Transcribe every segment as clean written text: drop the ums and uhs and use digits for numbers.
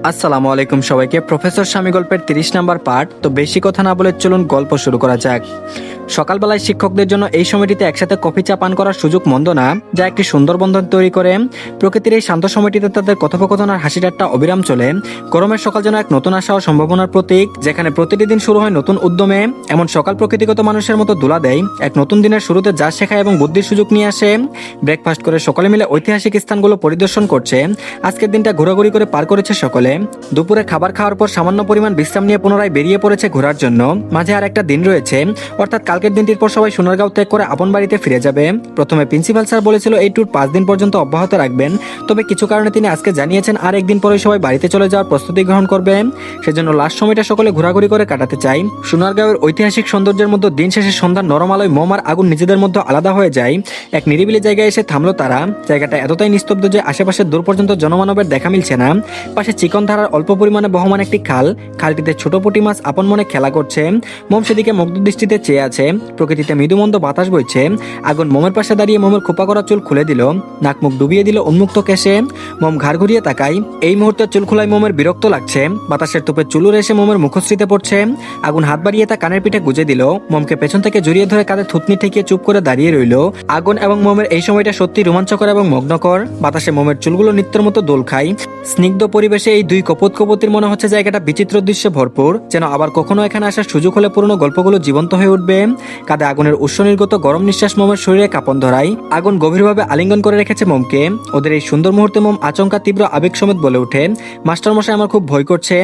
আসসালামু আলাইকুম সবাইকে। প্রফেসর স্বামী গল্পের 30 নাম্বার পার্ট। তো বেশি কথা না বলে চলুন গল্প শুরু করা যাক। সকালবেলায় শিক্ষকদের জন্য এই সময়টিতে একসাথে কফি চা পান করার সুযোগ মন্দ না, যা একটি সুন্দর বন্ধন তৈরি করে। প্রকৃতির এই শান্ত সময়টিতে তাদের কথোপকথন আর হাসি ঠাট্টা অবিরাম চলে। গরমের সকাল যেন এক নতুন আশা ও সম্ভাবনার প্রতীক, যেখানে প্রতিটি দিন শুরু হয় নতুন উদ্যমে। এমন সকাল প্রকৃতিগত মানুষের মতো দোলা দেয়, এক নতুন দিনের শুরুতে যা শেখায় এবং বুদ্ধির সুযোগ নিয়ে আসে। ব্রেকফাস্ট করে সকলে মিলে ঐতিহাসিক স্থানগুলো পরিদর্শন করছে। আজকের দিনটা ঘোরাঘুরি করে পার করেছে সকলে। দুপুরে খাবার খাওয়ার পর সামান্য পরিমাণ বিশ্রাম নিয়ে পুনরায় বেরিয়ে পড়েছে ঘোরার জন্য। মাঝে আর একটা দিন রয়েছে, অর্থাৎ কালকের দিনটির পর সবাই সোনারগাঁও ত্যাগ করে আপন বাড়িতে ফিরে যাবে। প্রথমে প্রিন্সিপাল স্যার বলেছিল এই ট্যুর 5 দিন পর্যন্ত অব্যাহত রাখবেন, তবে কিছু কারণে তিনি আজকে জানিয়েছেন আর একদিন পরে সবাই বাড়িতে চলে যাওয়ার প্রস্তুতি গ্রহণ করবে। সেজন্য লাস্ট সময়টা সকলে ঘোরাঘুরি করে কাটাতে চাই। সোনারগাঁওয়ের ঐতিহাসিক সৌন্দর্যের মধ্যে দিন শেষে সন্ধ্যার নরম আলোয় মোম আর আগুন নিজেদের মধ্যে আলাদা হয়ে যায়। এক নিরিবিলি জায়গায় এসে থামলো তারা। জায়গাটা এতটাই নিস্তব্ধ যে আশেপাশের দূর পর্যন্ত জনমানবের দেখা মিলছে না। পাশে চিকন ধারার অল্প পরিমাণে বহমান একটি খাল, খালটিতে ছোট পুঁটি মাছ আপন মনে খেলা করছে। মোম সেদিকে মুগ্ধ দৃষ্টিতে চেয়ে আছে। প্রকৃতিতে মৃদুমন্দ বাতাস বইছে। আগুন মোমের পাশে দাঁড়িয়ে মোমের খোপা করা চুল খুলে দিল, নাক মুখ ডুবিয়ে দিল উন্মুক্ত কেশে। মোম ঘাড় ঘুরিয়ে তাকায়। এই মুহূর্তে চুল খোলায় মোমের বিরক্ত লাগছে। বাতাসের তোপে চুলুর এসে মোমের মুখশ্রীতে পড়ছে। আগুন হাত বাড়িয়ে তা কানের পিঠে গুজে দিল। মোমকে পেছন থেকে জড়িয়ে ধরে কাঁধে থুতনি ঠেকিয়ে চুপ করে দাঁড়িয়ে রইল। আগুন এবং মোমের এই সময়টা সত্যি রোমাঞ্চকর এবং মগ্নকর। বাতাসে মোমের চুলগুলো নিত্যের মতো দোল খায়। স্নিগ্ধ পরিবেশে এই দুই কপোতির মনে হচ্ছে জায়গাটা বিচিত্র দৃশ্যে ভরপুর, যেন আবার কখনো এখানে আসার সুযোগ হলে পুরনো গল্পগুলো জীবন্ত হয়ে উঠবে। কাঁধে আগুনের উৎস নির্গত গরম নিঃশ্বাস মোমের শরীরে কাঁপন ধরায়। আগুন গভীরভাবে আলিঙ্গন করে রেখেছে মোমকে। ওদের এই সুন্দর মুহূর্তে মোম আচমকা তীব্র আবেগ সমেত বলে ওঠে, মাস্টার মশাই আমার খুব ভয় করছে।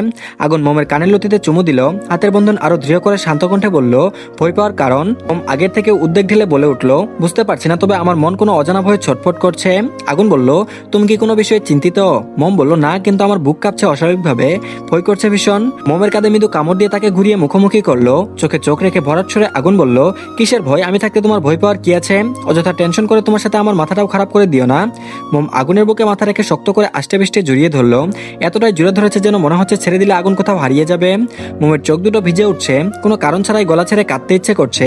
আগুন মোমের কানের লতিতে চুমু দিল, হাতের বন্ধন আরো দৃঢ় করে শান্ত কণ্ঠে বলল, ভয় পাওয়ার কারণ? মোম আগের থেকে উদ্বেগ ঢেলে বলে উঠল, বুঝতে পারছি না, তবে আমার মন কোনো অজানা ভয়ে ছটফট করছে। আগুন বলল, তুমি কি কোনো বিষয়ে চিন্তিত? মোম বলল, না, কিন্তু আমার বুক কাঁপছে অস্বাভাবিকভাবে, ভয় করছে ভীষণ। মোমের কাঁধে মৃদু কামড় দিয়ে তাকে ঘুরিয়ে মুখোমুখি করলো। চোখে চোখ রেখে ভরাট ছড়ে আগুন বলল, কিসের ভয়? আমি থাকতে তোমার ভয় পাওয়ার কি আছে? অযথা টেনশন করে তোমার সাথে আমার মাথাটাও খারাপ করে দিও না। মোম আগুনের বুকে মাথা রেখে শক্ত করে আষ্টে পিষ্টে জড়িয়ে ধরলো। এতটাই জুড়ে ধরেছে যেন মনে হচ্ছে ছেড়ে দিলে আগুন কোথাও হারিয়ে যাবে। মোমের চোখ দুটো ভিজে উঠছে, কোনো কারণ ছাড়াই গলা ছেড়ে কাঁদতে ইচ্ছে করছে।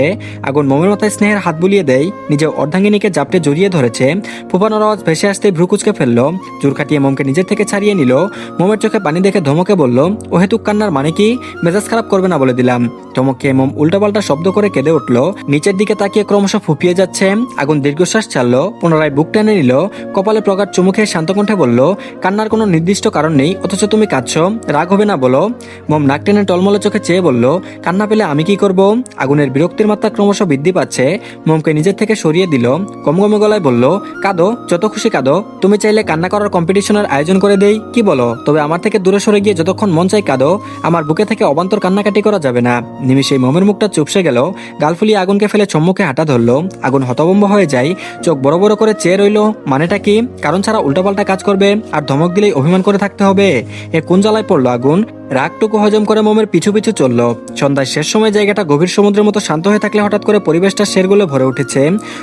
আগুন মোমের মাথায় স্নেহের হাত বুলিয়ে দেয়, নিজে অর্ধাঙ্গিনীকে জাপটে জড়িয়ে ধরেছে। ফুফানোর আওয়াজ ভেসে আসতেই ভ্রু কুচকে ফেললো। জোর খাটিয়ে মোমকে নিজের থেকে ছাড়িয়ে নিল। মোমের চোখে পানি দেখে ধমকে বলল, অহেতুক কান্নার মানে কি? মেজাজ খারাপ করবে না বলে দিলাম। ধমক খেয়ে মোম উল্টাপাল্টা শব্দ করে কেঁদে উঠল। নিচের দিকে তাকিয়ে ক্রমশ ফুপিয়ে যাচ্ছে। আগুন দীর্ঘশ্বাস ছাড়লো, পুনরায় বুক টেনে নিল। কপালে প্রগাঢ় চুমু খেয়ে শান্ত কণ্ঠে বলল, কান্নার কোনো নির্দিষ্ট কারণ নেই, অথচ তুমি কাঁদছো, রাগ হবে না বলো? মোম নাক টেনে টলমলে চোখে চেয়ে বলল, কান্না পেলে আমি কি করব? আগুনের বিরক্তির মাত্রা ক্রমশ বৃদ্ধি পাচ্ছে। মোমকে নিজের থেকে সরিয়ে দিল। গমগমে গলায় বলল, কাঁদো, যত খুশি কাঁদো। তুমি চাইলে কান্না করার কম্পিটিশনের আয়োজন করে দেই, কি বলো? তবে আমার থেকে দূরে সরে গিয়ে যতক্ষণ মন চাই কাঁদো, আমার বুকে থেকে অবান্তর কান্নাকাটি করা যাবে না। নিমিষে মোমের মুখটা চুপসে গেল। গাল ফুলিয়ে আগুনকে ফেলে সম্মুখে হাঁটা ধরলো। আগুন হতভম্ব হয়ে যায়, চোখ বড় বড় করে চেয়ে রইল। মানেটা কি? কারণ ছাড়া উল্টাপাল্টা কাজ করবে আর ধমক দিলেই অভিমান করে থাকতে হবে? এ কোন জ্বালায় পড়লো আগুন? রাগটুকু হজম করে মোমের পিছু পিছু চলল। সন্ধ্যায় শেষ সময় জায়গাটা গভীর সমুদ্রের মতো শান্ত হয়ে থাকলে হঠাৎ করে পরিবেশটা শেরগুলো ভরে উঠেছে।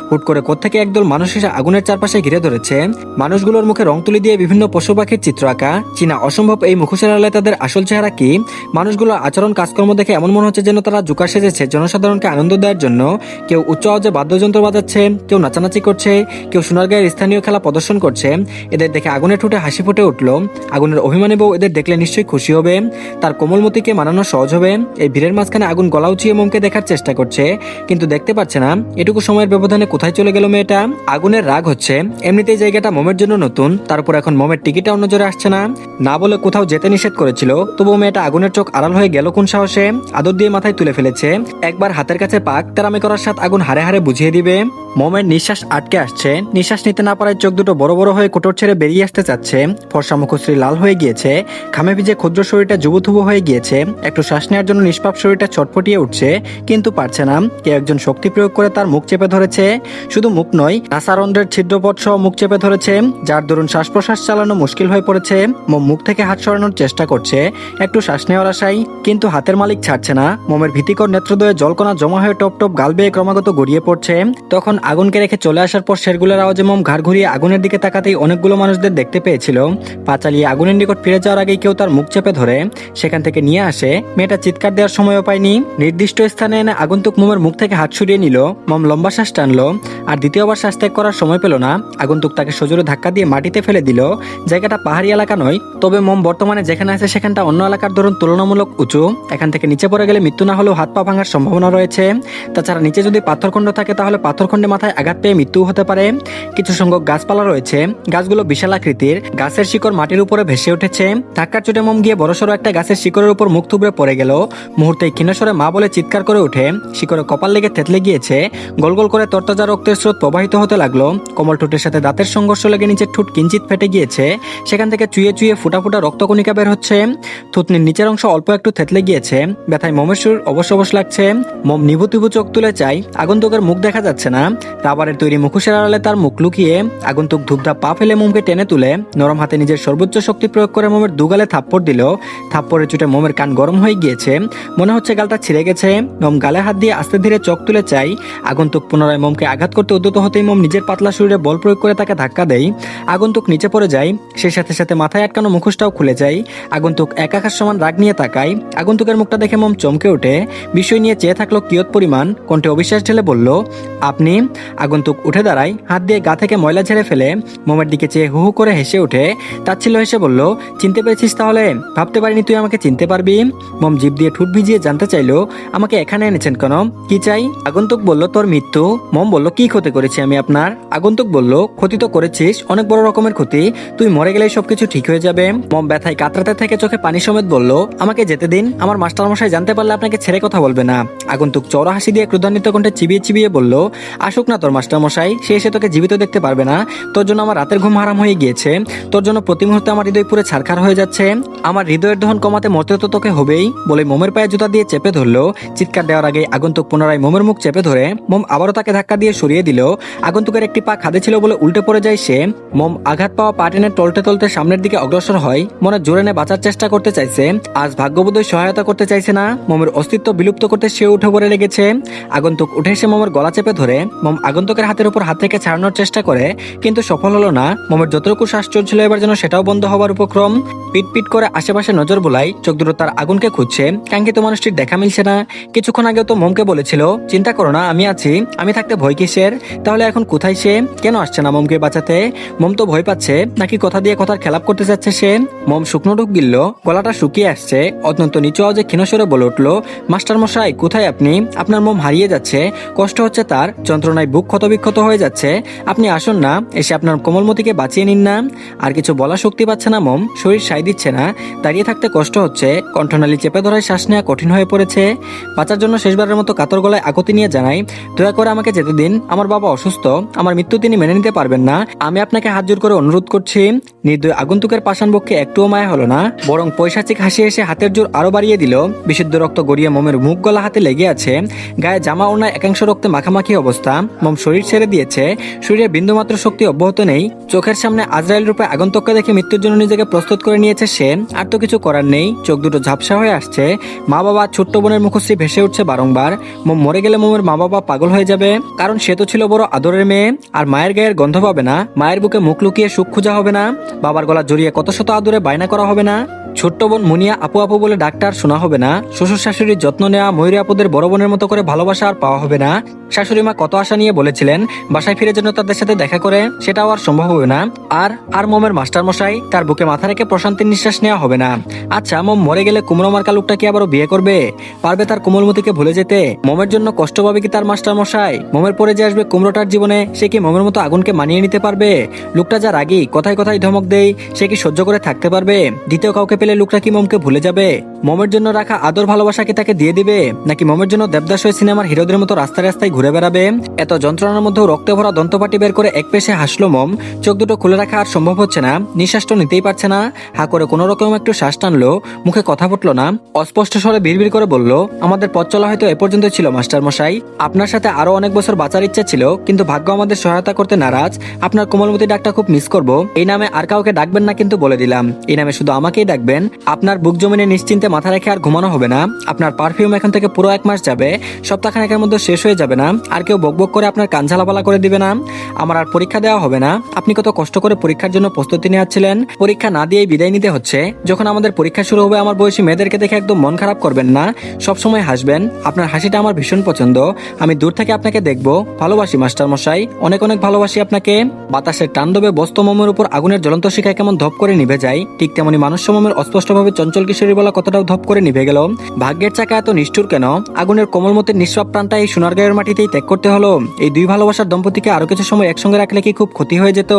হুট করে কোত্থেকে একদল মানুষ এসে আগুনের চারপাশে ঘিরে ধরেছে। মানুষগুলোর মুখে রং তুলি দিয়ে বিভিন্ন পশু পাখির চিত্র আঁকা। চীনা অসম্ভব এই মুখোশের আড়ালে তাদের আসল চেহারা কি? মানুষগুলোর আচরণ কাজকর্ম দেখে এমন মনে হচ্ছে যেন তারা জোকার সেজেছে জনসাধারণকে আনন্দ দেওয়ার জন্য। কেউ উচ্চ আওয়াজে বাদ্যযন্ত্র বাজাচ্ছে, কেউ নাচানাচি করছে, কেউ সোনারগাঁয়ের স্থানীয় খেলা প্রদর্শন করছে। এদের দেখে আগুনের ঠোঁটে হাসি ফুটে উঠল। আগুনের অভিমানী বউ এদের দেখলে নিশ্চয়ই খুশি হবে, তার কোমলমতিকে মানানো সহজ হবে। এই ভিড়ের মাঝখানে আগুন গলা উঁচিয়ে মোমকে দেখার চেষ্টা করছে, কিন্তু দেখতে পাচ্ছে না। এটুকু সময়ের ব্যবধানে কোথায় চলে গেল মেয়েটা? আগুনের রাগ হচ্ছে, এমনিতেই জায়গাটা মোমের জন্য নতুন, তার উপর এখন মোমের টিকিটাও নজরে আসছে না। না বলে কোথাও যেতে নিষেধ করেছিল, তবুও মেয়েটা আগুনের চোখ আড়াল হয়ে গেল কোন সাহসে? আদর দিয়ে মাথায় তুলে ফেলেছে। একবার হাতের কাছে পাক তেরামি করার সাথ আগুন হারে হারে বুঝিয়ে দিবে। মোমের নিঃশ্বাস আটকে আসছে, নিঃশ্বাস নিতে না পারায় চোখ দুটো বড় বড় হয়ে কোটর ছেড়ে বেরিয়ে আসতে চাচ্ছে। ফর্সা মুখশ্রী লাল হয়ে গিয়েছে, ঘামে ভিজে ক্ষুদ্র শরীরটা যুবথুবু হয়ে গিয়েছে। একটু শ্বাস নেওয়ার জন্য নিষ্পাপ শরীরটা ছটফটিয়ে উঠছে, কিন্তু পারছে না। কেউ একজন শক্তি প্রয়োগ করে তার মুখ চেপে ধরেছে। শুধু মুখ নয়, নাসারন্ধ্রের ছিদ্রপথ সহ মুখ চেপে ধরেছে, যার দরুন শ্বাস প্রশ্বাস চালানো মুশকিল হয়ে পড়েছে। মোম মুখ থেকে হাত সরানোর চেষ্টা করছে একটু শ্বাস নেওয়ার আশায়, কিন্তু হাতের মালিক ছাড়ছে না। মোমের ভীতিকর নেত্রদয়ে জলকণা জমা হয়ে টপ টপ গাল বেয়ে ক্রমাগত গড়িয়ে পড়ছে। তখন আগুনকে রেখে চলে আসার পর শেরগুলোর আওয়াজে মোম ঘাড় ঘুরিয়ে আগুনের দিকে তাকাতেই অনেকগুলো মানুষদের দেখতে পেয়েছিল। পা চালিয়ে আগুনের নিকট ফিরে যাওয়ার আগেই কেউ তার মুখ চেপে ধরে সেখান থেকে নিয়ে আসে। মেয়েটা চিৎকার দেওয়ার সময়ও পায়নি। নির্দিষ্ট স্থানে এনে আগন্তুক মোমের মুখ থেকে হাত সরিয়ে নিল। মোম লম্বা শ্বাস টানলো, আর দ্বিতীয়বার শ্বাস ত্যাগ করার সময় পেল না। আগন্তুক তাকে সজোরে ধাক্কা দিয়ে মাটিতে ফেলে দিল। জায়গাটা পাহাড়ি এলাকা নয়, তবে তবে মোম বর্তমানে যেখানে আছে সেখানটা অন্য এলাকার ধরুন তুলনামূলক উঁচু, এখান থেকে নিচে পড়ে গেলে মৃত্যু না হলেও হাত পা ভাঙার সম্ভাবনা রয়েছে। তাছাড়া নিচে যদি পাথরখণ্ড থাকে তাহলে পাথরখণ্ডে মাথায় আঘাত পেয়ে মৃত্যু হতে পারে। কিছু সংখ্যক গাছপালা রয়েছে, গাছগুলো বিশাল আকৃতির, গাছের শিকড় মাটির উপরে ভেসে উঠেছে। ধাক্কার চোটে মোম গিয়ে বড়সড় একটা গাছের শিকড়ের উপর মুখ থুবড়ে পড়ে গেল। মুহূর্তে ক্ষীণস্বরে মা বলে চিৎকার করে উঠে শিকড়ে কপাল লেগে থেতলে গিয়েছে। গোল গোল করে তরতাজা রক্তের স্রোত প্রবাহিত হতে লাগলো। কোমল ঠোঁটের সাথে দাঁতের সংঘর্ষ লেগে নিচের ঠোঁট কিঞ্চিত ফেটে গিয়েছে, সেখান থেকে চুইয়ে চুইয়ে ফুটা ফুটা রক্তকণিকা বের হচ্ছে। থুতনির নিচের অংশ অল্প একটু থেতলে গিয়েছে, ব্যথায় মোমের সুর অবশ্য অবশ্য লাগছে। মোম নিভু তিভু চোখ তুলে চাই, আগন্তুকের মুখ দেখা যাচ্ছে না। রাবারের তৈরি মুখোশের আড়ালে তার মুখ লুকিয়ে আগন্তুক ধূপধাপ পা ফেলে মোমকে টেনে তুলে নরম হাতে নিজের সর্বোচ্চ শক্তি প্রয়োগ করে মোমের দুগালে থাপ্পড় দিল। থাপ্পড়ের চোটে মোমের কান গরম হয়ে গিয়েছে, মনে হচ্ছে গালটা ছিঁড়ে গেছে। মোম গালে হাত দিয়ে আস্তে ধীরে চোখ তুলে চাই। আগন্তুক পুনরায় মোমকে আঘাত করতে উদ্যত হতেই মোম নিজের পাতলা শরীরে বল প্রয়োগ করে তাকে ধাক্কা দেয়। আগন্তুক নিচে পড়ে যায়, সেই সাথে সাথে মাথায় আটকানো মুখোশটাও খুলে যায়। আগন্তুক এক আকাশ সমান রাগ নিয়ে তাকায়। আগন্তুকের মুখটা দেখে মোম চমকে ওঠে, বিষয় নিয়ে চেয়ে থাকলো কিয়ত পরিমাণ, কণ্ঠে অবিশ্বাস ঢেলে বলল, আপনি? আগন্তুক উঠে দাঁড়ায়, হাত দিয়ে গা থেকে ময়লা ঝেড়ে ফেলে মোমের দিকে চেয়ে হু হু করে হেসে ওঠে। তাচ্ছিল্য হেসে বলল, চিনতে পেরেছিস তাহলে? ভাবতে পারিনি তুই আমাকে চিনতে পারবি। মোম জিভ দিয়ে ঠোঁট ভিজিয়ে জানতে চাইলো, আমাকে এখানে এনেছেন কেন, কি চাই? আগন্তুক বলল, তোর মৃত্যু। মোম বলল, কি ক্ষতি করেছি আমি আপনার? আগন্তুক বলল, ক্ষতি তো করেছিস, অনেক বড় রকমের ক্ষতি, তুই মরে গেলেই সবকিছু ঠিক হয়ে যাবে। মোম ব্যথায় কাতরাতে থেকে চোখে পানি সমেত বলল, আমাকে যেতে দিন, আমার মাস্টারমশাই জানতে পারলে আপনাকে ছেড়ে কথা বলবে না। আগন্তুক চওড়া হাসি দিয়ে ক্রোধান্বিত কণ্ঠে চিবিয়ে চিবিয়ে বলল, আসুক না তোর মাস্টারমশাই, সে এসে তোকে জীবিত দেখতে পারবে না। তোর জন্য আমার রাতের ঘুম হারাম হয়ে গিয়েছে, তোর জন্য প্রতি মুহূর্তে আমার হৃদয় পুরো ছারখার হয়ে যাচ্ছে, আমার হৃদয়ের দহন কমাতে মরতে তো তোকে হবেই। বলে মোমের পায়ে জুতা দিয়ে চেপে ধরলো। চিৎকার দেওয়ার আগে আগন্তুক পুনরায় মোমের মুখ চেপে ধরে মোম আবারও তাকে ধাক্কা দিয়ে সরিয়ে দিল। আগন্তুকের একটি পা খাদে ছিল বলে উল্টে পড়ে যায় সে। মোম আঘাত পাওয়া পা টেনে টলতে টলতে সামনের দিকে অগ্রসর হয়, মনে জোরে নে বাঁচার চেষ্টা করতে চাইছে। আজ ভাগ্যবোধই সহায়তা করতে চাইছে না, মোমের অস্তিত্ব বিলুপ্ত করতে সে উঠে পড়ে লেগেছে। আগন্তুক উঠে এসে মোমের গলা চেপে ধরে মোম আগন্তুকের হাতের উপর হাত থেকে ছাড়ানোর চেষ্টা করে, কিন্তু সফল হলো না। মোমের যতটুকু শ্বাস চলছিল এবার যেন সেটাও বন্ধ হবার উপক্রম। পিট পিট করে আশেপাশে নজর বোলাই, চোখ দুটো তার আগুনকে খুঁজছে, কাঙ্ক্ষিত মানুষটির দেখা মিলছে না। কিছুক্ষণ আগেও তো মোমকে বলেছিল, চিন্তা করো না আমি আছি, আমি থাকতে ভয় কিসের? তাহলে এখন কোথায় সে? কেন আসছে না মোমকে বাঁচাতে? মোম তো ভয় পাচ্ছে, নাকি কথা দিয়ে কথার খেলাপ করতে চাচ্ছে সে? মোম শুকনো ঢুক গিলল, গলাটা শুকিয়ে আসছে, অত্যন্ত নিচু আওয়াজে ক্ষীণস্বরে বলে উঠল, মাস্টার মশাই কোথায় আপনি? আপনার মোম হারিয়ে যাচ্ছে, কষ্ট হচ্ছে তার, যন্ত্রণায় বুক ক্ষতবিক্ষত হয়ে যাচ্ছে, আপনি আসুন না, এসে আপনার কোমলমতিকে বাঁচিয়ে নিন না। আর কিছু বলা শক্তি পাচ্ছে না মোম, শরীর সাই দিচ্ছে না, দাঁড়িয়ে থাকতে কষ্ট হচ্ছে, কণ্ঠনালী চেপে ধরায় শ্বাস নেওয়া কঠিন হয়ে পড়েছে। বাঁচার জন্য শেষবারের মতো কাতর গলায় আকুতি নিয়ে জানাই, দয়া করে আমাকে যেতে দিন, আমার বাবা অসুস্থ, আমার মৃত্যু তিনি মেনে নিতে পারবেন না, আমি আপনাকে হাত জোর করে অনুরোধ করছি। নির্দয় আগন্তুকের পাষাণ বক্ষে একটুও মায়া হলো না, বরং পৈশাচিক হাসি এসে হাতের জোর আরো বাড়িয়ে দিল। বিশুদ্ধ রক্ত গড়িয়ে মোমের মুখ গলা হাতে লেগে আছে, গায়ে জামা ওড়নায় একাংশ রক্তে মাখামাখি অবস্থা। মোম শরীর ছেড়ে দিয়েছে, শরীরে বিন্দুমাত্র শক্তি অব্যাহত নেই। চোখের সামনে আজরাইল রূপে আগন্তুককে দেখে মৃত্যুর জন্য নিজেকে প্রস্তুত করে নিয়েছে সে, আর তো কিছু করার নেই। চোখ দুটো ঝাপসা হয়ে আসছে, মা বাবা ছোট্ট বোনের মুখশ্রী ভেসে উঠছে বারংবার। মোম মরে গেলে মোমের মা বাবা পাগল হয়ে যাবে, কারণ সে তো ছিল বড় আদরের মেয়ে, আর মায়ের গায়ের গন্ধ পাবে না, মায়ের বুকে মুখ লুকিয়ে সুখ খোঁজা হবে না, বাবার গলা জড়িয়ে কত শত আদরে বায়না করা হবে না, ছোট্ট বোন মুনিয়া আপু আপু বলে ডাক্তার শোনা হবে না, শ্বশুর শাশুড়ির যত্ন নেওয়া ময়ূরী আপুদের বড় বোনের মতো করে ভালোবাসা আর পাওয়া হবে না। শাশুড়ি মা কত আশা নিয়ে বলেছিলেন বাসায় ফিরে যেন তাদের সাথে দেখা করে, সেটাও আর সম্ভব হবে না। আর মোমের মাস্টার মশাই, তার বুকে মাথা রেখে প্রশান্তির নিঃশ্বাস নেওয়া হবে না। আচ্ছা, মোম মরে গেলে কুমড়ো মার্কা লোকটা কি আবারও বিয়ে করবে? পারবে তার কোমলমতিকে ভুলে যেতে? মোমের জন্য কষ্ট পাবে কি তার মাস্টার মশাই? মোমের পরে যে আসবে কুমড়োটার জীবনে, সে কি মোমের মতো আগুনকে মানিয়ে নিতে পারবে? লোকটা যা রাগী, কথায় কথায় ধমক দেয়, সে কি সহ্য করে থাকতে পারবে? দ্বিতীয় কাউকে পেলে লোকটা কি মোমকে ভুলে যাবে? মোমের জন্য রাখা আদর ভালোবাসা কি তাকে দিয়ে দিবে, নাকি মোমের জন্য দেবদাস হয়ে সিনেমার হিরোদের মতো রাস্তায় রাস্তায় ঘুরে বেড়াবে? এত যন্ত্রণার মধ্যেও রক্তে ভরা দন্তপাটি বের করে এক পেশে হাসলো মোম। চোখ দুটো খুলে রাখা আর সম্ভব হচ্ছে না, নিঃশ্বাসটা নিতেই পারছে না। হা করে কোনো রকম একটু শ্বাস টানলো, মুখে কথা ফুটলো না, অস্পষ্ট স্বরে বিড়বিড় করে বলল, আমাদের পথ চলা হয়তো এ পর্যন্ত ছিল মাস্টার মশাই, আপনার সাথে আরো অনেক বছর বাঁচার ইচ্ছা ছিল, কিন্তু ভাগ্য আমাদের সহায়তা করতে নারাজ। আপনার কোমলমতি ডাকটা খুব মিস করব, এই নামে আর কাউকে ডাকবেন না কিন্তু বলে দিলাম, এই নামে শুধু আমাকেই ডাকবেন। আপনার বুক জমিনে নিশ্চিন্তে মাথা রেখে আর ঘুমানো হবে না, আপনার পারফিউম এখন থেকে পুরো 1 মাস যাবে, সপ্তাহখানেকের মধ্যে শেষ হয়ে যাবে না, আর কেউ বকবক করে আপনার কান ঝালাপালা করে দিবে না, আমার আর পরীক্ষা দেওয়া হবে না। আপনি কত কষ্ট করে পরীক্ষার জন্য প্রস্তুতি নিয়েছিলেন, পরীক্ষা না দিয়েই বিদায় নিতে হচ্ছে। যখন আমাদের পরীক্ষা শুরু হবে আমার বয়সী মেয়েদেরকে দেখে একদম মন খারাপ করবেন না, সবসময় হাসবেন। আপনার হাসিটা আমার ভীষণ পছন্দ। আমি দূর থেকে আপনাকে দেখবো। ভালোবাসি মাস্টার মশাই, অনেক অনেক ভালোবাসি আপনাকে। বাতাসের টান্ডবে বস্ত মোমের উপর আগুনের জ্বলন্ত শিখায় কেমন ধপ করে নিভে যায়, ঠিক তেমনি মানুষ সমমের অস্পষ্টভাবে চঞ্চল কিশোরী বলা কতটাও ধপ করে নিভে গেল। ভাগ্যের চাকা এত নিষ্ঠুর কেন? আগুনের কোমলমতের নিঃস্বাব প্রাণটা এই সোনারগাঁয়ের মাটিতেই ত্যাগ করতে হলো। এই দুই ভালোবাসার দম্পতিকে আরো কিছু সময় একসঙ্গে রাখলে কি খুব ক্ষতি হয়ে যেত?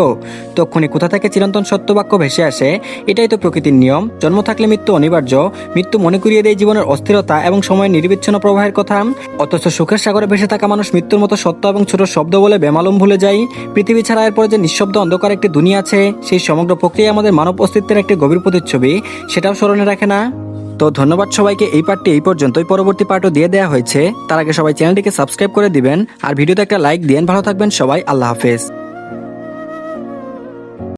তক্ষুনি কোথা থেকে চিরন্তন সত্য বাক্য ভেসে আসে, এটাই তো প্রকৃতির নিয়ম। জন্ম থাকলে মৃত্যু অনিবার্য। মৃত্যু মনে করিয়ে দেয় জীবনের অস্থিরতা এবং সময়ের নির্বিচ্ছিন্ন প্রবাহের কথা। অথচ সুখের সাগরে ভেসে থাকা মানুষ মৃত্যুর মতো সত্য এবং ছোট শব্দ বলে বেমালুম ভুলে যায়। পৃথিবী ছাড়া এরপরে যে নিঃশব্দ অন্ধকার একটি দুনিয়া আছে, সেই সমগ্র প্রক্রিয়া আমাদের মানব অস্তিত্বের একটি গভীর প্রতিচ্ছবি, সেটাও স্মরণে রাখে না। তো ধন্যবাদ সবাইকে। এই পার্টটি এই পর্যন্তই, পরবর্তী পার্টও দিয়ে দেওয়া হয়েছে। তার আগে সবাই চ্যানেলটিকে সাবস্ক্রাইব করে দিবেন আর ভিডিওতে একটা লাইক দিন। ভালো থাকবেন সবাই, আল্লাহ হাফেজ।